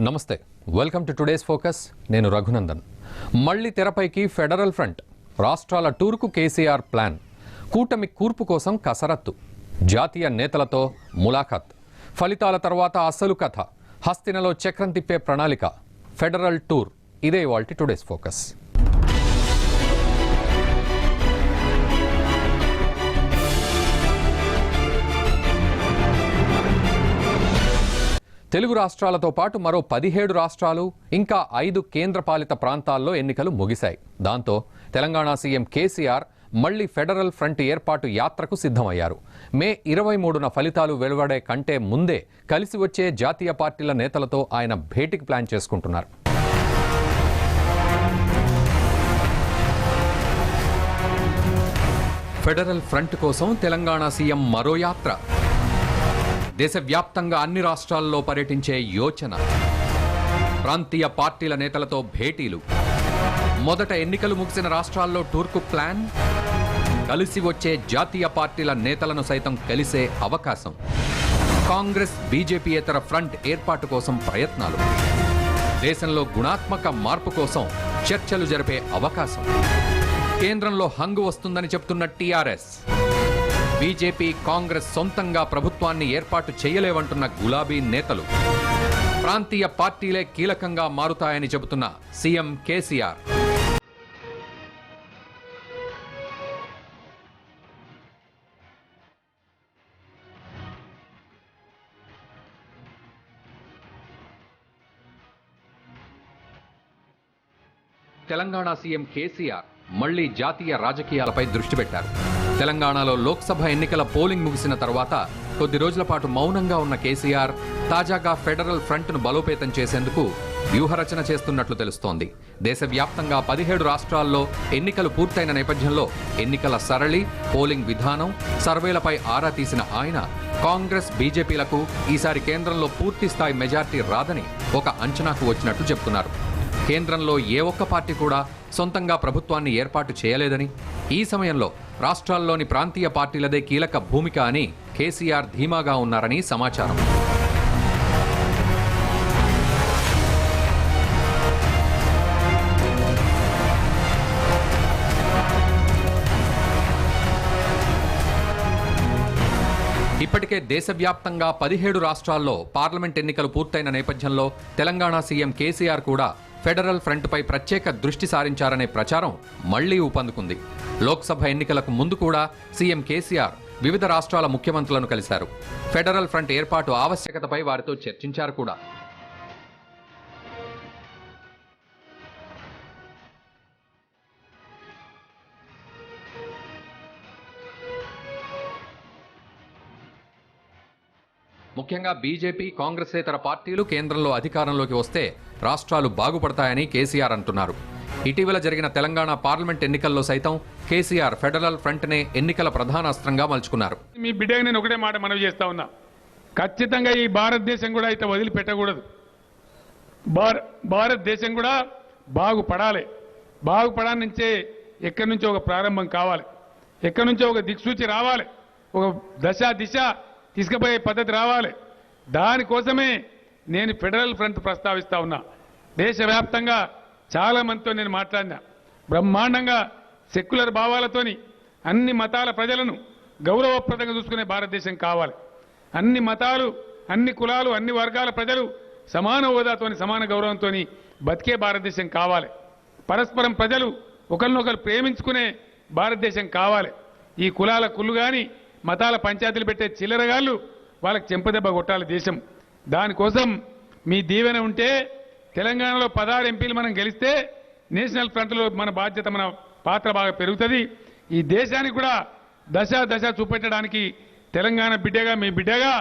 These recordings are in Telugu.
నమస్తే, వెల్కమ్ టు టుడేస్ ఫోకస్. నేను రఘునందన్. మళ్ళీ తెరపైకి ఫెడరల్ ఫ్రంట్. రాష్ట్రాల టూర్కు కేసీఆర్ ప్లాన్. కూటమి కూర్పు కోసం కసరత్తు. జాతీయ నేతలతో ములాఖాత్. ఫలితాల తర్వాత అసలు కథ. హస్తినలో చక్రం తిప్పే ప్రణాళిక. Federal tour. ఇదే ఇవాల్టి టుడేస్ ఫోకస్. తెలుగు రాష్ట్రాలతో పాటు మరో 17 రాష్ట్రాలు ఇంకా 5 కేంద్రపాలిత ప్రాంతాల్లో ఎన్నికలు ముగిశాయి. దాంతో తెలంగాణ సీఎం కేసీఆర్ మళ్లీ ఫెడరల్ ఫ్రంట్ ఏర్పాటు యాత్రకు సిద్ధమయ్యారు. మే 23న ఫలితాలు వెలువడే కంటే ముందే కలిసి వచ్చే జాతీయ పార్టీల నేతలతో ఆయన భేటీకి ప్లాన్ చేసుకుంటున్నారు. ఫెడరల్ ఫ్రంట్ కోసం తెలంగాణ సీఎం మరో యాత్ర. దేశవ్యాప్తంగా అన్ని రాష్ట్రాల్లో పర్యటించే యోచన. ప్రాంతీయ పార్టీల నేతలతో భేటీలు. మొదట ఎన్నికలు ముగిసిన రాష్ట్రాల్లో టూర్కు ప్లాన్. కలిసి వచ్చే జాతీయ పార్టీల నేతలను సైతం కలిసే అవకాశం. కాంగ్రెస్ బీజేపీయేతర ఫ్రంట్ ఏర్పాటు కోసం ప్రయత్నాలు. దేశంలో గుణాత్మక మార్పు కోసం చర్చలు జరిపే అవకాశం. కేంద్రంలో హంగు వస్తుందని చెప్తున్న టీఆర్ఎస్. బీజేపీ కాంగ్రెస్ సొంతంగా ప్రభుత్వాన్ని ఏర్పాటు చేయలేవంటున్న గులాబీ నేతలు. ప్రాంతీయ పార్టీలే కీలకంగా మారుతాయని చెబుతున్న సీఎం కేసీఆర్. తెలంగాణ సీఎం కేసీఆర్ మళ్లీ జాతీయ రాజకీయాలపై దృష్టి పెట్టారు. తెలంగాణలో లోక్సభ ఎన్నికల పోలింగ్ ముగిసిన తర్వాత కొద్ది రోజుల పాటు మౌనంగా ఉన్న కేసీఆర్ తాజాగా ఫెడరల్ ఫ్రంట్ను బలోపేతం చేసేందుకు వ్యూహరచన చేస్తున్నట్లు తెలుస్తోంది. దేశవ్యాప్తంగా 17 రాష్ట్రాల్లో ఎన్నికలు పూర్తయిన నేపథ్యంలో ఎన్నికల సరళి, పోలింగ్ విధానం, సర్వేలపై ఆరా తీసిన ఆయన కాంగ్రెస్ బీజేపీలకు ఈసారి కేంద్రంలో పూర్తిస్థాయి మెజార్టీ రాదని ఒక అంచనాకు వచ్చినట్లు చెబుతున్నారు. కేంద్రంలో ఏ ఒక్క పార్టీ కూడా సొంతంగా ప్రభుత్వాన్ని ఏర్పాటు చేయలేదని, ఈ సమయంలో రాష్ట్రాల్లోని ప్రాంతీయ పార్టీలదే కీలక భూమిక అని కేసీఆర్ ధీమాగా ఉన్నారని సమాచారం. ఇప్పటికే దేశవ్యాప్తంగా 17 రాష్ట్రాల్లో పార్లమెంట్ ఎన్నికలు పూర్తయిన నేపథ్యంలో తెలంగాణ సీఎం కేసీఆర్ కూడా ఫెడరల్ ఫ్రంట్పై ప్రత్యేక దృష్టి సారించారనే ప్రచారం మళ్లీ ఊపందుకుంది. లోక్సభ ఎన్నికలకు ముందు కూడా సీఎం కేసీఆర్ వివిధ రాష్ట్రాల ముఖ్యమంత్రులను కలిశారు. ఫెడరల్ ఫ్రంట్ ఏర్పాటు ఆవశ్యకతపై వారితో చర్చించారు కూడా. ముఖ్యంగా బీజేపీ, కాంగ్రెసేతర పార్టీలు కేంద్రంలో అధికారంలోకి వస్తే రాష్ట్రాలు బాగుపడతాయని కేసీఆర్ అంటున్నారు. ఇటీవల జరిగిన తెలంగాణ పార్లమెంట్ ఎన్నికల్లో సైతం కేసీఆర్ ఫెడరల్ ఫ్రంట్నే ఎన్నికల ప్రధాన అస్త్రంగా మలుచుకున్నారు. మీ బిడ్డగా నేను ఒకటే మాట మనవి చేస్తా ఉన్నా, ఖచ్చితంగా ఈ భారతదేశం కూడా అయితే వదిలిపెట్టకూడదు. భారతదేశం కూడా బాగుపడాలి. బాగుపడాలి నుంచే ఎక్కడి నుంచో ఒక ప్రారంభం కావాలి, ఎక్కడి నుంచో ఒక దిక్సూచి రావాలి, ఒక దిశ తీసుకుపోయే పద్ధతి రావాలి. దానికోసమే నేను ఫెడరల్ ఫ్రంట్ ప్రస్తావిస్తా ఉన్నా. దేశవ్యాప్తంగా చాలా మందితో నేను మాట్లాడినా. బ్రహ్మాండంగా సెక్యులర్ భావాలతోని అన్ని మతాల ప్రజలను గౌరవప్రదంగా చూసుకునే భారతదేశం కావాలి. అన్ని మతాలు, అన్ని కులాలు, అన్ని వర్గాల ప్రజలు సమాన హోదాతోని, సమాన గౌరవంతో బతికే భారతదేశం కావాలి. పరస్పరం ప్రజలు ఒకరినొకరు ప్రేమించుకునే భారతదేశం కావాలి. ఈ కులాల కుళ్ళు కానీ, మతాల పంచాయతీలు పెట్టే చిల్లరగాళ్ళు వాళ్ళకి చెంపదెబ్బ కొట్టాలి దేశం. దానికోసం మీ దీవెన ఉంటే తెలంగాణలో 16 ఎంపీలు మనం గెలిస్తే నేషనల్ ఫ్రంట్లో మన బాధ్యత, మన పాత్ర బాగా పెరుగుతుంది. ఈ దేశానికి కూడా దశ చూపెట్టడానికి తెలంగాణ బిడ్డగా, మీ బిడ్డగా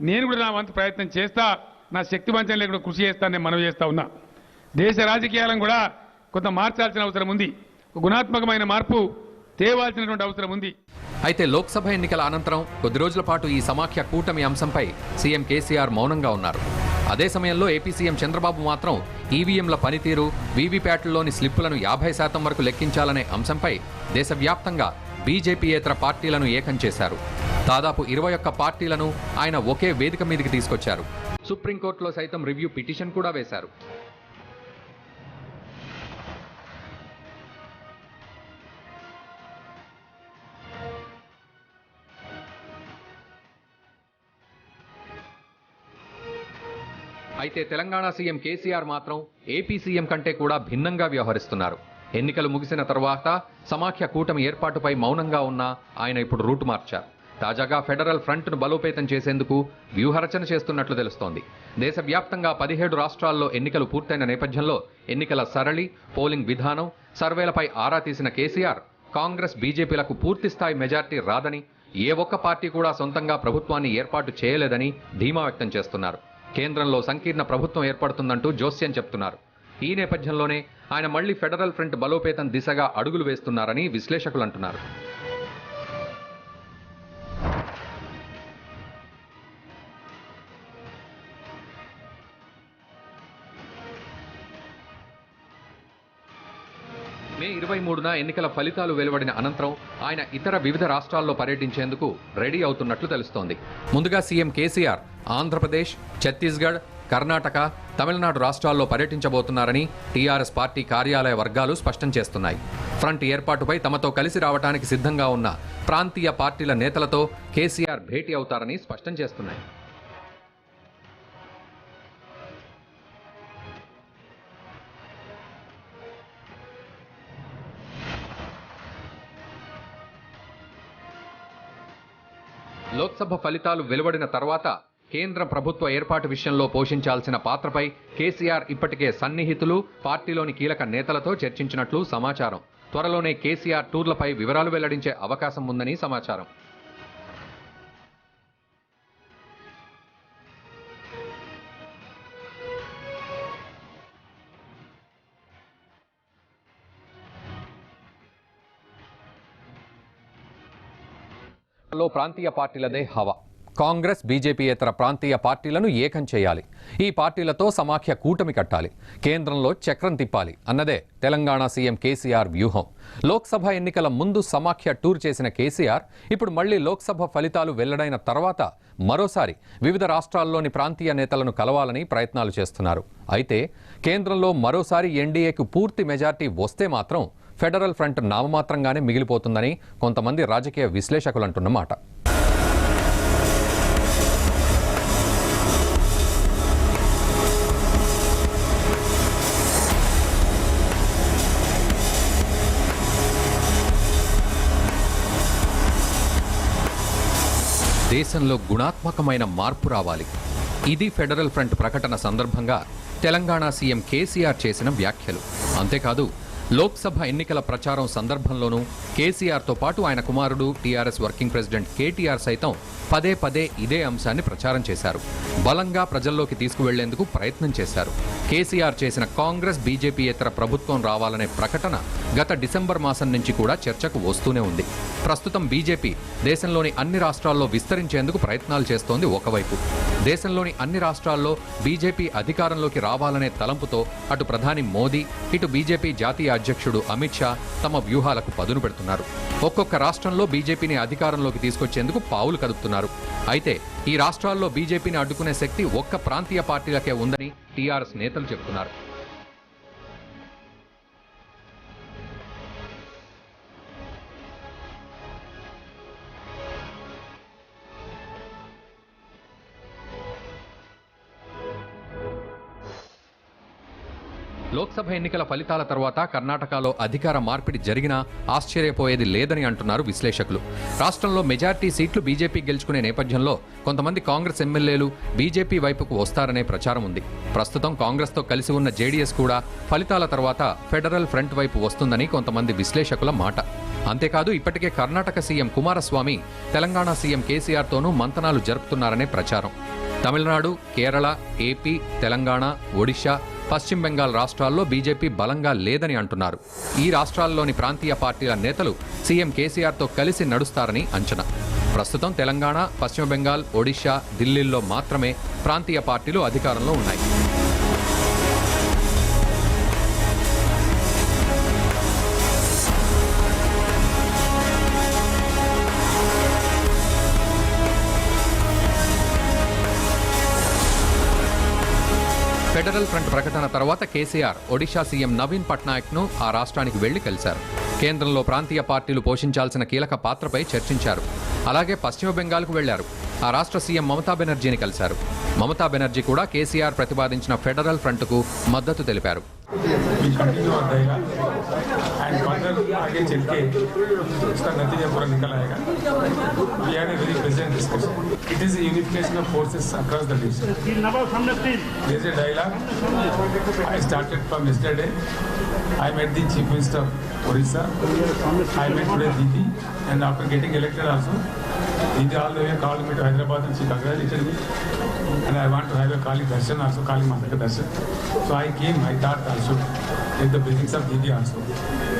నేను కూడా నా వంతు ప్రయత్నం చేస్తా. నా శక్తి వంచన లేకుండా కృషి చేస్తాను నేను మనవి చేస్తా ఉన్నా. దేశ రాజకీయాలను కూడా కొంత మార్చాల్సిన అవసరం ఉంది. గుణాత్మకమైన మార్పు తేవాల్సినటువంటి అవసరం ఉంది. అయితే లోక్సభ ఎన్నికల అనంతరం కొద్ది రోజుల పాటు ఈ సమాఖ్య కూటమి అంశంపై సీఎం కేసీఆర్ మౌనంగా ఉన్నారు. అదే సమయంలో ఏపీ సీఎం చంద్రబాబు మాత్రం ఈవీఎంల పనితీరు, వీవీప్యాట్లలోని స్లిప్పులను 50% వరకు లెక్కించాలనే అంశంపై దేశవ్యాప్తంగా బీజేపీయేతర పార్టీలను ఏకం చేశారు. దాదాపు 21 పార్టీలను ఆయన ఒకే వేదిక మీదకి తీసుకొచ్చారు. సుప్రీంకోర్టులో సైతం రివ్యూ పిటిషన్ కూడా వేశారు. అయితే తెలంగాణ సీఎం కేసీఆర్ మాత్రం ఏపీ సీఎం కంటే కూడా భిన్నంగా వ్యవహరిస్తున్నారు. ఎన్నికలు ముగిసిన తర్వాత సమాఖ్య కూటమి ఏర్పాటుపై మౌనంగా ఉన్న ఆయన ఇప్పుడు రూటు మార్చారు. తాజాగా ఫెడరల్ ఫ్రంట్ను బలోపేతం చేసేందుకు వ్యూహరచన చేస్తున్నట్లు తెలుస్తోంది. దేశవ్యాప్తంగా 17 రాష్ట్రాల్లో ఎన్నికలు పూర్తయిన నేపథ్యంలో ఎన్నికల సరళి, పోలింగ్ విధానం, సర్వేలపై ఆరా తీసిన కేసీఆర్ కాంగ్రెస్, బీజేపీలకు పూర్తిస్థాయి మెజార్టీ రాదని, ఏ ఒక్క పార్టీ కూడా సొంతంగా ప్రభుత్వాన్ని ఏర్పాటు చేయలేదని ధీమా వ్యక్తం చేస్తున్నారు. కేంద్రంలో సంకీర్ణ ప్రభుత్వం ఏర్పడుతుందంటూ జోస్యం చెప్తున్నారు. ఈ నేపథ్యంలోనే ఆయన మళ్లీ ఫెడరల్ ఫ్రంట్ బలోపేతం దిశగా అడుగులు వేస్తున్నారని విశ్లేషకులు అంటున్నారు. మే 23న ఎన్నికల ఫలితాలు వెలువడిన అనంతరం ఆయన ఇతర వివిధ రాష్ట్రాల్లో పర్యటించేందుకు రెడీ అవుతున్నట్లు తెలుస్తోంది. ముందుగా సీఎం కేసీఆర్ ఆంధ్రప్రదేశ్, ఛత్తీస్గఢ్, కర్ణాటక, తమిళనాడు రాష్ట్రాల్లో పర్యటించబోతున్నారని టీఆర్ఎస్ పార్టీ కార్యాలయ వర్గాలు స్పష్టం చేస్తున్నాయి. ఫ్రంట్ ఏర్పాటుపై తమతో కలిసి రావడానికి సిద్ధంగా ఉన్న ప్రాంతీయ పార్టీల నేతలతో కేసీఆర్ భేటీ అవుతారని స్పష్టం చేస్తున్నాయి. లోక్సభ ఫలితాలు వెలువడిన తర్వాత కేంద్ర ప్రభుత్వ ఏర్పాటు విషయంలో పోషించాల్సిన పాత్రపై కేసీఆర్ ఇప్పటికే సన్నిహితులు, పార్టీలోని కీలక నేతలతో చర్చించినట్లు సమాచారం. త్వరలోనే కేసీఆర్ టూర్లపై వివరాలు వెల్లడించే అవకాశం ఉందని సమాచారం. ప్రాంతీయ పార్టీలదే హవా. కాంగ్రెస్, బీజేపీయేతర ప్రాంతీయ పార్టీలను ఏకం చేయాలి. ఈ పార్టీలతో సమాఖ్య కూటమి కట్టాలి. కేంద్రంలో చక్రం తిప్పాలి అన్నదే తెలంగాణ సీఎం కేసీఆర్ వ్యూహం. లోక్సభ ఎన్నికల ముందు సమాఖ్య టూర్ చేసిన కేసీఆర్ ఇప్పుడు మళ్లీ లోక్సభ ఫలితాలు వెల్లడైన తర్వాత మరోసారి వివిధ రాష్ట్రాల్లోని ప్రాంతీయ నేతలను కలవాలని ప్రయత్నాలు చేస్తున్నారు. అయితే కేంద్రంలో మరోసారి ఎన్డీఏకు పూర్తి మెజార్టీ వస్తే మాత్రం ఫెడరల్ ఫ్రంట్ నామమాత్రంగానే మిగిలిపోతుందని కొంతమంది రాజకీయ విశ్లేషకులు అంటున్నమాట. దేశంలో గుణాత్మకమైన మార్పు రావాలి. ఇది ఫెడరల్ ఫ్రంట్ ప్రకటన సందర్భంగా తెలంగాణ సీఎం కేసీఆర్ చేసిన వ్యాఖ్యలు. అంతేకాదు లోక్సభ ఎన్నికల ప్రచారం సందర్భంలోనూ కేసీఆర్తో పాటు ఆయన కుమారుడు టీఆర్ఎస్ వర్కింగ్ ప్రెసిడెంట్ కేటీఆర్ సైతం పదే పదే ఇదే అంశాన్ని ప్రచారం చేశారు. బలంగా ప్రజల్లోకి తీసుకువెళ్లేందుకు ప్రయత్నం చేశారు. కేసీఆర్ చేసిన కాంగ్రెస్, బీజేపీయేతర ప్రభుత్వం రావాలనే ప్రకటన గత డిసెంబర్ మాసం నుంచి కూడా చర్చకు వస్తూనే ఉంది. ప్రస్తుతం బీజేపీ దేశంలోని అన్ని రాష్ట్రాల్లో విస్తరించేందుకు ప్రయత్నాలు చేస్తోంది. ఒకవైపు దేశంలోని అన్ని రాష్ట్రాల్లో బీజేపీ అధికారంలోకి రావాలనే తలంపుతో అటు ప్రధాని మోదీ, ఇటు బీజేపీ జాతీయ అధ్యక్షుడు అమిత్ షా తమ వ్యూహాలకు పదును పెడుతున్నారు. ఒక్కొక్క రాష్ట్రంలో బీజేపీని అధికారంలోకి తీసుకొచ్చేందుకు పావులు కదుపుతున్నారు. అయితే ఈ రాష్ట్రాల్లో బీజేపీని అడ్డుకునే శక్తి ఒక్క ప్రాంతీయ పార్టీలకే ఉందని టీఆర్ఎస్ నేతలు చెబుతున్నారు. లోక్సభ ఎన్నికల ఫలితాల తర్వాత కర్ణాటకలో అధికార మార్పిడి జరిగినా ఆశ్చర్యపోయేది లేదని అంటున్నారు విశ్లేషకులు. రాష్ట్రంలో మెజార్టీ సీట్లు బీజేపీ గెలుచుకునే నేపథ్యంలో కొంతమంది కాంగ్రెస్ ఎమ్మెల్యేలు బీజేపీ వైపుకు వస్తారనే ప్రచారం ఉంది. ప్రస్తుతం కాంగ్రెస్తో కలిసి ఉన్న జేడీఎస్ కూడా ఫలితాల తర్వాత ఫెడరల్ ఫ్రంట్ వైపు వస్తుందని కొంతమంది విశ్లేషకుల మాట. అంతేకాదు ఇప్పటికే కర్ణాటక సీఎం కుమారస్వామి తెలంగాణ సీఎం కేసీఆర్తోనూ మంతనాలు జరుపుతున్నారనే ప్రచారం. తమిళనాడు, కేరళ, ఏపీ, తెలంగాణ, ఒడిశా, పశ్చిమ బెంగాల్ రాష్ట్రాల్లో బీజేపీ బలంగా లేదని అంటున్నారు. ఈ రాష్ట్రాల్లోని ప్రాంతీయ పార్టీల నేతలు సీఎం కేసీఆర్తో కలిసి నడుస్తారని అంచనా. ప్రస్తుతం తెలంగాణ, పశ్చిమ బెంగాల్, ఒడిశా, ఢిల్లీల్లో మాత్రమే ప్రాంతీయ పార్టీలు అధికారంలో ఉన్నాయి. ఫెడరల్ ఫ్రంట్ ప్రకటన తర్వాత కేసీఆర్ ఒడిషా సీఎం నవీన్ పట్నాయక్ను ఆ రాష్ట్రానికి వెళ్లి కలిశారు. కేంద్రంలో ప్రాంతీయ పార్టీలు పోషించాల్సిన కీలక పాత్రపై చర్చించారు. అలాగే పశ్చిమ బెంగాల్కు వెళ్లారు. ఆ రాష్ట్ర సీఎం మమతా బెనర్జీని కలిశారు. మమతా బెనర్జీ కూడా కేసీఆర్ ప్రతిపాదించిన ఫెడరల్ ఫ్రంట్కు మద్దతు తెలిపారు. We continue our dialogue and further आगे चल के उसका नतीजा पूरा निकल आएगा. We had a very pleasant discussion. It is a unification of forces across the nation. There is a dialogue. I started from yesterday. I met the Chief Minister of Orissa. I met today Didi, and after getting elected also, Didi all the way called me to Hyderabad and she congratulated me. And I want to have a Kali darshan also, Kali Mata darshan. So I came, I thought also, with the blessings of Didi also.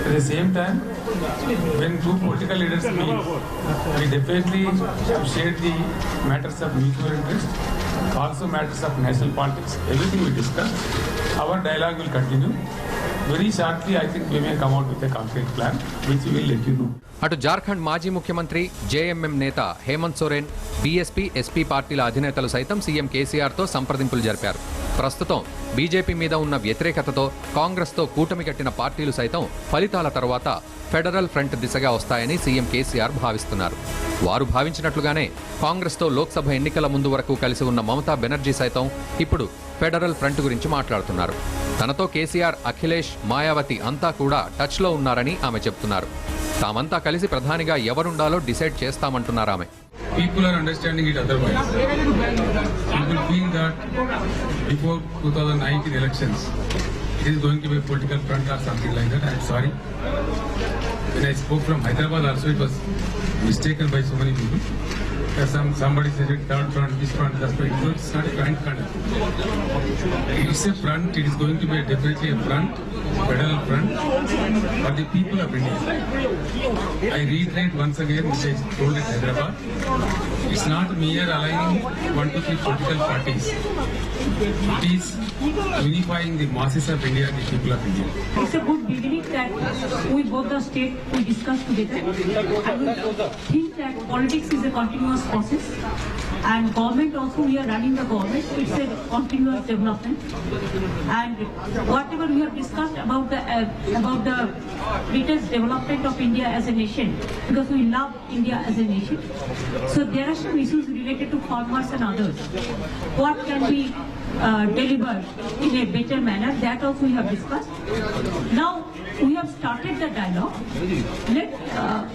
At the same time, when two political leaders meet, we definitely have shared the matters of mutual interest, also matters of national politics, everything we discussed. Our dialogue will continue. Very shortly, I think we may come out with a concrete plan, which we will let you know. అటు జార్ఖండ్ మాజీ ముఖ్యమంత్రి జేఎంఎం నేత హేమంత్ సోరెన్, బీఎస్పీ, ఎస్పీ పార్టీల అధినేతలు సైతం సీఎం కేసీఆర్తో సంప్రదింపులు జరిపారు. ప్రస్తుతం బీజేపీ మీద ఉన్న వ్యతిరేకతతో కాంగ్రెస్తో కూటమి కట్టిన పార్టీలు సైతం ఫలితాల తర్వాత ఫెడరల్ ఫ్రంట్ దిశగా వస్తాయని సీఎం కేసీఆర్ భావిస్తున్నారు. వారు భావించినట్లుగానే కాంగ్రెస్తో లోక్సభ ఎన్నికల ముందు వరకు కలిసి ఉన్న మమతా బెనర్జీ సైతం ఇప్పుడు ఫెడరల్ ఫ్రంట్ గురించి మాట్లాడుతున్నారు. తనతో కేసీఆర్, అఖిలేష్, మాయావతి అంతా కూడా టచ్లో ఉన్నారని ఆమె చెప్తున్నారు. తామంతా కలిసి ప్రధానిగా ఎవరుండాలో డిసైడ్ చేస్తామంటున్నారు ఆమె. People are understanding it otherwise. People feel that before 2019 elections, it is going to be a political front or something like that. I am sorry. When I spoke from Hyderabad also, it was mistaken by so many people. Somebody said it, third front, this front, that front. No, it's not a front. It's a front. It is going to be definitely a front, federal front, for the people of India. I reiterate once again, which I told at Hyderabad, it's not mere aligning 1 to 3 political parties. It is unifying the masses of India, the people of India. It's a good beginning that we both the state we discuss together. I would think that politics is a continuous process, and government also we are running the government. It's a continuous development, and whatever we have discussed about the greatest development of India as a nation, because we love India as a nation. So there are some issues related to farmers and others. What can be delivered in a better manner, that also we have discussed. Now we have started the dialogue. Let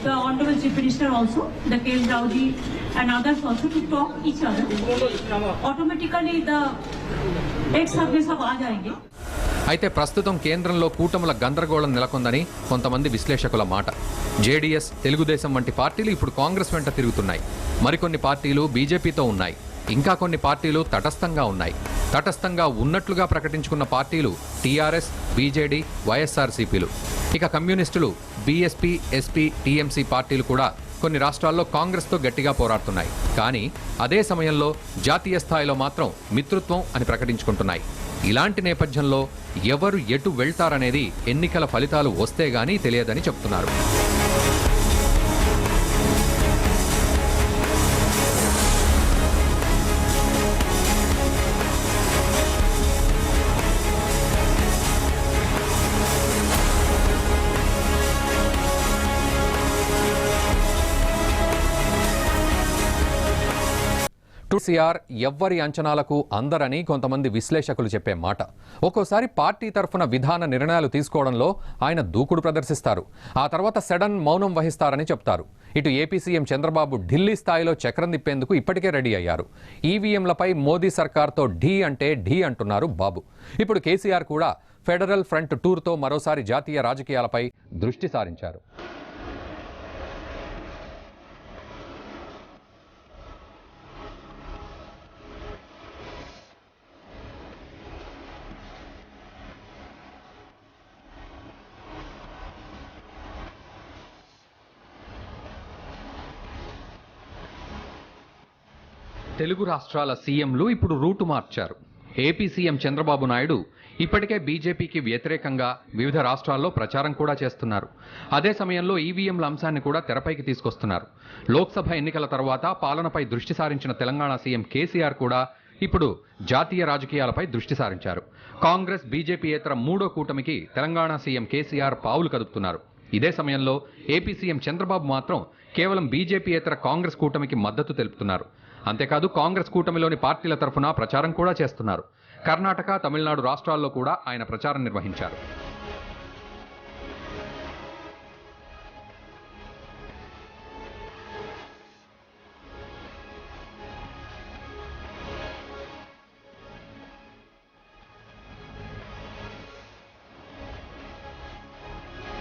the Honorable Chief Minister also, the K.L. Rauji and others also to talk each other. Automatically the next surface of aa jayenge. అయితే ప్రస్తుతం కేంద్రంలో కూటముల గందరగోళం నెలకొందని కొంతమంది విశ్లేషకుల మాట. జేడీఎస్, తెలుగుదేశం వంటి పార్టీలు ఇప్పుడు కాంగ్రెస్ వెంట తిరుగుతున్నాయి. మరికొన్ని పార్టీలు బీజేపీతో ఉన్నాయి. ఇంకా కొన్ని పార్టీలు తటస్థంగా ఉన్నాయి. తటస్థంగా ఉన్నట్లుగా ప్రకటించుకున్న పార్టీలు టీఆర్ఎస్, బీజేడీ, వైఎస్ఆర్సీపీలు. ఇక కమ్యూనిస్టులు, బీఎస్పీ, ఎస్పీ, టీఎంసీ పార్టీలు కూడా కొన్ని రాష్ట్రాల్లో కాంగ్రెస్తో గట్టిగా పోరాడుతున్నాయి. కానీ అదే సమయంలో జాతీయ స్థాయిలో మాత్రం మిత్రత్వం అని ప్రకటించుకుంటున్నాయి. ఇలాంటి నేపథ్యంలో ఎవరు ఎటు వెళ్తారనేది ఎన్నికల ఫలితాలు వస్తే గానీ తెలియదని చెప్తున్నారు. కేసీఆర్ ఎవ్వరి అంచనాలకు అందరని కొంతమంది విశ్లేషకులు చెప్పే మాట. ఒక్కోసారి పార్టీ తరఫున విధాన నిర్ణయాలు తీసుకోవడంలో ఆయన దూకుడు ప్రదర్శిస్తారు. ఆ తర్వాత సడన్ మౌనం వహిస్తారని చెప్తారు. ఇటు ఏపీ సీఎం చంద్రబాబు ఢిల్లీ స్థాయిలో చక్రం తిప్పేందుకు ఇప్పటికే రెడీ అయ్యారు. ఈవీఎంలపై మోదీ సర్కార్తో ఢీ అంటే ఢీ అంటున్నారు బాబు. ఇప్పుడు కేసీఆర్ కూడా ఫెడరల్ ఫ్రంట్ టూర్తో మరోసారి జాతీయ రాజకీయాలపై దృష్టి సారించారు. తెలుగు రాష్ట్రాల సీఎంలు ఇప్పుడు రూటు మార్చారు. ఏపీ సీఎం చంద్రబాబు నాయుడు ఇప్పటికే బీజేపీకి వ్యతిరేకంగా వివిధ రాష్ట్రాల్లో ప్రచారం కూడా చేస్తున్నారు. అదే సమయంలో ఈవీఎంల అంశాన్ని కూడా తెరపైకి తీసుకొస్తున్నారు. లోక్సభ ఎన్నికల తర్వాత పాలనపై దృష్టి సారించిన తెలంగాణ సీఎం కేసీఆర్ కూడా ఇప్పుడు జాతీయ రాజకీయాలపై దృష్టి సారించారు. కాంగ్రెస్ బీజేపీయేతర మూడో కూటమికి తెలంగాణ సీఎం కేసీఆర్ పావులు కదుపుతున్నారు. ఇదే సమయంలో ఏపీ సీఎం చంద్రబాబు మాత్రం కేవలం బీజేపీయేతర కాంగ్రెస్ కూటమికి మద్దతు తెలుపుతున్నారు. అంతేకాదు కాంగ్రెస్ కూటమిలోని పార్టీల తరఫున ప్రచారం కూడా చేస్తున్నారు. కర్ణాటక, తమిళనాడు రాష్ట్రాల్లో కూడా ఆయన ప్రచారం నిర్వహించారు.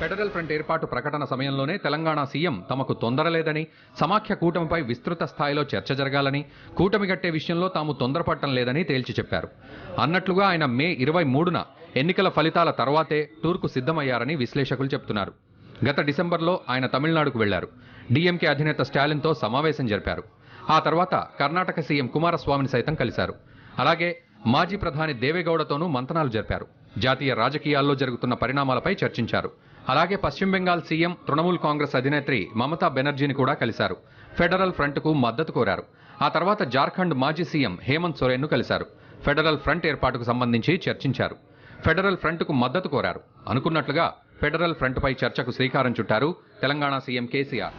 ఫెడరల్ ఫ్రంట్ ఏర్పాటు ప్రకటన సమయంలోనే తెలంగాణ సీఎం తమకు తొందర లేదని, సమాఖ్య కూటమిపై విస్తృత స్థాయిలో చర్చ జరగాలని, కూటమి కట్టే విషయంలో తాము తొందరపడటం లేదని తేల్చి చెప్పారు. అన్నట్లుగా ఆయన మే 23న ఎన్నికల ఫలితాల తర్వాతే టూర్కు సిద్ధమయ్యారని విశ్లేషకులు చెబుతున్నారు. గత డిసెంబర్లో ఆయన తమిళనాడుకు వెళ్లారు. డీఎంకే అధినేత స్టాలిన్తో సమావేశం జరిపారు. ఆ తర్వాత కర్ణాటక సీఎం కుమారస్వామిని సైతం కలిశారు. అలాగే మాజీ ప్రధాని దేవేగౌడతోనూ మంతనాలు జరిపారు. జాతీయ రాజకీయాల్లో జరుగుతున్న పరిణామాలపై చర్చించారు. అలాగే పశ్చిమ బెంగాల్ సీఎం, తృణమూల్ కాంగ్రెస్ అధినేత్రి మమతా బెనర్జీని కూడా కలిశారు. ఫెడరల్ ఫ్రంట్కు మద్దతు కోరారు. ఆ తర్వాత జార్ఖండ్ మాజీ సీఎం హేమంత్ సోరెన్ను కలిశారు. ఫెడరల్ ఫ్రంట్ ఏర్పాటుకు సంబంధించి చర్చించారు. ఫెడరల్ ఫ్రంట్కు మద్దతు కోరారు. అనుకున్నట్లుగా ఫెడరల్ ఫ్రంట్పై చర్చకు శ్రీకారం చుట్టారు తెలంగాణ సీఎం కేసీఆర్.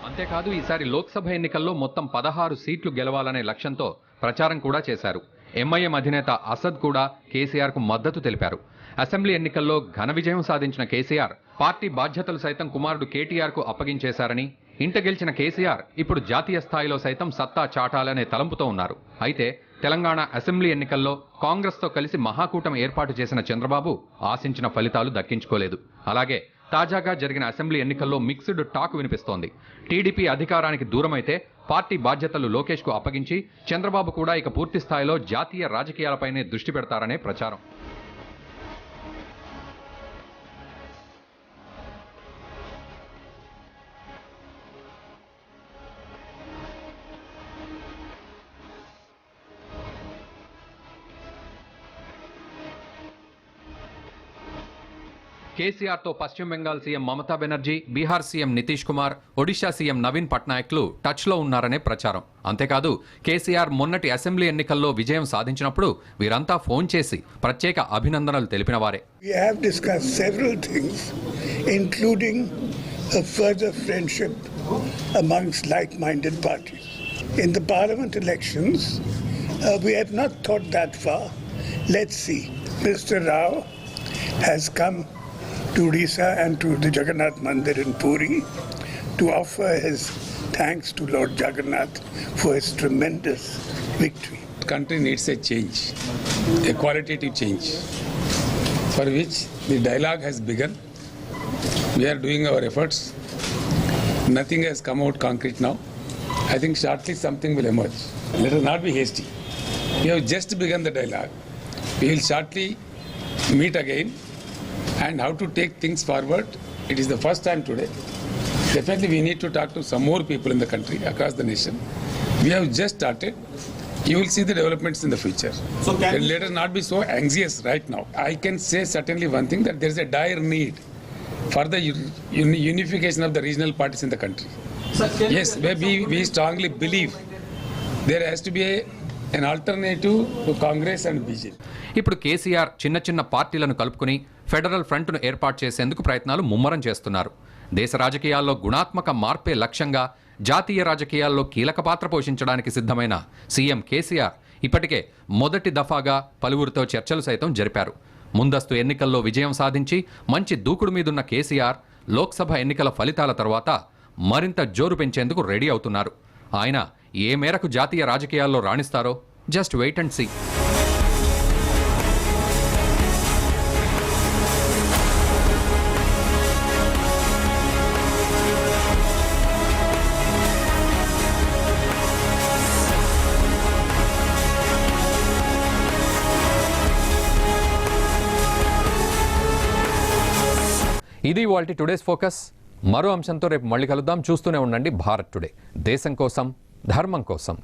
అంతేకాదు ఈసారి లోక్సభ ఎన్నికల్లో మొత్తం 16 సీట్లు గెలవాలనే లక్ష్యంతో ప్రచారం కూడా చేశారు. ఎంఐఎం అధినేత అసద్ కూడా కేసీఆర్కు మద్దతు తెలిపారు. అసెంబ్లీ ఎన్నికల్లో ఘన విజయం సాధించిన కేసీఆర్ పార్టీ బాధ్యతలు సైతం కుమారుడు కేటీఆర్కు అప్పగించేశారని, ఇంట గెలిచిన కేసీఆర్ ఇప్పుడు జాతీయ స్థాయిలో సైతం సత్తా చాటాలనే తలంపుతో ఉన్నారు. అయితే తెలంగాణ అసెంబ్లీ ఎన్నికల్లో కాంగ్రెస్తో కలిసి మహాకూటమి ఏర్పాటు చేసిన చంద్రబాబు ఆశించిన ఫలితాలు దక్కించుకోలేదు. అలాగే తాజాగా జరిగిన అసెంబ్లీ ఎన్నికల్లో మిక్స్డ్ టాక్ వినిపిస్తోంది. టీడీపీ అధికారానికి దూరమైతే పార్టీ బాధ్యతలు లోకేష్కు అప్పగించి చంద్రబాబు కూడా ఇక పూర్తి స్థాయిలో జాతీయ రాజకీయాలపైనే దృష్టి పెడతారనే ప్రచారం. కేసీఆర్తో పశ్చిమ Bengal CM Mamata Banerjee, Bihar CM Nitish Kumar, Odisha CM Naveen పట్నాయక్లు టచ్లో ఉన్నారనే ప్రచారం. అంతేకాదు కేసీఆర్ మొన్నటి అసెంబ్లీ ఎన్నికల్లో విజయం సాధించినప్పుడు వీరంతా ఫోన్ చేసి ప్రత్యేక అభినందనలు తెలిపిన వారే. We have discussed several things, including a further friendship amongst like-minded parties. In the parliament elections, we had not thought that far. Let's see. Mr. Rao has come to Odisha and to the Jagannath Mandir in Puri to offer his thanks to Lord Jagannath for his tremendous victory. The country needs a change, a qualitative change, for which the dialogue has begun. We are doing our efforts. Nothing has come out concrete now. I think shortly something will emerge. Let us not be hasty. We have just begun the dialogue. We will shortly meet again, and how to take things forward. It is the first time today. Definitely we need to talk to some more people in the country, across the nation. We have just started. You will see the developments in the future. So let us not be so anxious right now. I can say certainly one thing, that there is a dire need for the unification of the regional parties in the country. Yes, we strongly believe there has to be an alternative to Congress and BJP. ఇప్పుడు కేసీఆర్ చిన్న చిన్న పార్టీలను కలుపుకుని ఫెడరల్ ఫ్రంట్ను ఏర్పాటు చేసేందుకు ప్రయత్నాలు ముమ్మరం చేస్తున్నారు. దేశ రాజకీయాల్లో గుణాత్మక మార్పే లక్ష్యంగా జాతీయ రాజకీయాల్లో కీలక పాత్ర పోషించడానికి సిద్ధమైన సీఎం కేసీఆర్ ఇప్పటికే మొదటి దఫాగా పలువురితో చర్చలు సైతం జరిపారు. ముందస్తు ఎన్నికల్లో విజయం సాధించి మంచి దూకుడు మీదున్న కేసీఆర్ లోక్సభ ఎన్నికల ఫలితాల తర్వాత మరింత జోరు పెంచేందుకు రెడీ అవుతున్నారు. ఆయన ఏ మేరకు జాతీయ రాజకీయాల్లో రాణిస్తారో జస్ట్ వెయిట్ అండ్ సీ. ఇది ఇవాల్టి టుడేస్ ఫోకస్. మరో అంశంతో రేపు మళ్ళీ కలుద్దాం. చూస్తూనే ఉండండి భారత్ టుడే. దేశం కోసం, ధర్మం కోసం.